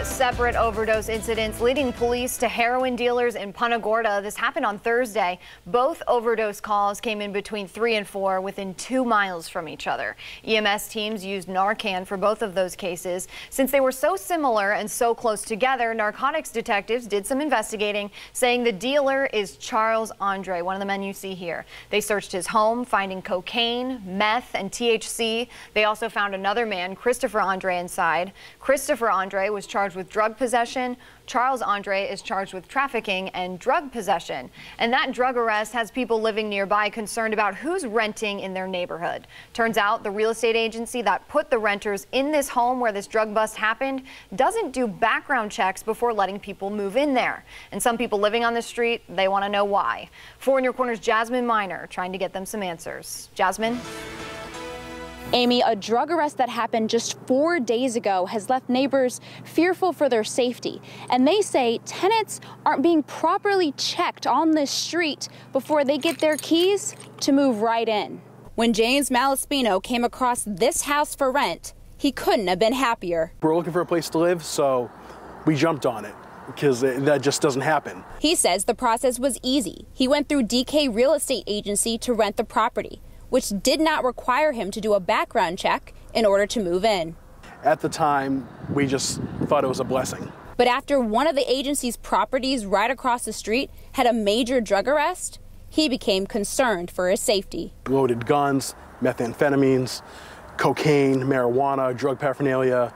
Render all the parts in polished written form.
separate overdose incidents leading police to heroin dealers in Punta Gorda. This happened on Thursday. Both overdose calls came in between 3 and 4 within 2 miles from each other. EMS teams used Narcan for both of those cases. Since they were so similar and so close together, narcotics detectives did some investigating, saying the dealer is Charles Andre, one of the men you see here. They searched his home, finding cocaine, meth, and THC. They also found another man, Christopher Andre, inside. Christopher Andre was charged with drug possession. Charles Andre is charged with trafficking and drug possession. And that drug arrest has people living nearby concerned about who's renting in their neighborhood. Turns out the real estate agency that put the renters in this home where this drug bust happened doesn't do background checks before letting people move in there. And some people living on the street, they want to know why. 4 in Your Corner's Jasmine Miner trying to get them some answers. Jasmine? Amy, a drug arrest that happened just 4 days ago has left neighbors fearful for their safety. And they say tenants aren't being properly checked on this street before they get their keys to move right in. When James Malaspino came across this house for rent, he couldn't have been happier. We're looking for a place to live, so we jumped on it because that just doesn't happen. He says the process was easy. He went through DK Real Estate Agency to rent the property, which did not require him to do a background check in order to move in. At the time, we just thought it was a blessing. But after one of the agency's properties right across the street had a major drug arrest, he became concerned for his safety. Loaded guns, methamphetamines, cocaine, marijuana, drug paraphernalia.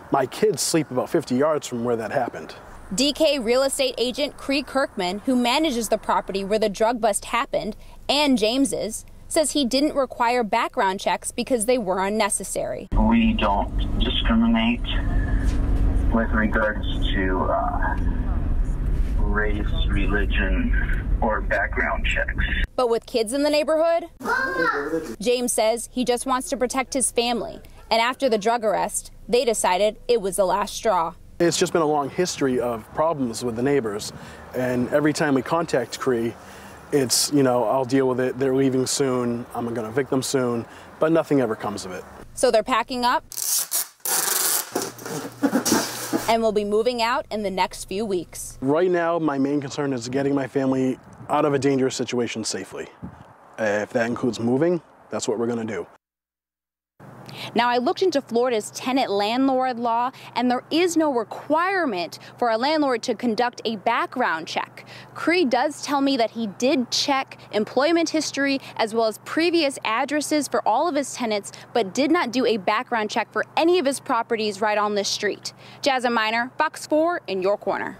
My kids sleep about 50 yards from where that happened. DK real estate agent Cree Kirkman, who manages the property where the drug bust happened, and James's, says he didn't require background checks because they were unnecessary. We don't discriminate with regards to race, religion, or background checks. But with kids in the neighborhood, James says he just wants to protect his family. And after the drug arrest, they decided it was the last straw. It's just been a long history of problems with the neighbors. And every time we contact Cree, it's, I'll deal with it. They're leaving soon. I'm going to evict them soon. But nothing ever comes of it. So they're packing up and will be moving out in the next few weeks. Right now, my main concern is getting my family out of a dangerous situation safely. If that includes moving, that's what we're going to do. Now, I looked into Florida's tenant-landlord law, and there is no requirement for a landlord to conduct a background check. Cree does tell me that he did check employment history as well as previous addresses for all of his tenants, but did not do a background check for any of his properties right on this street. Jasmine Miner, Fox 4 in your corner.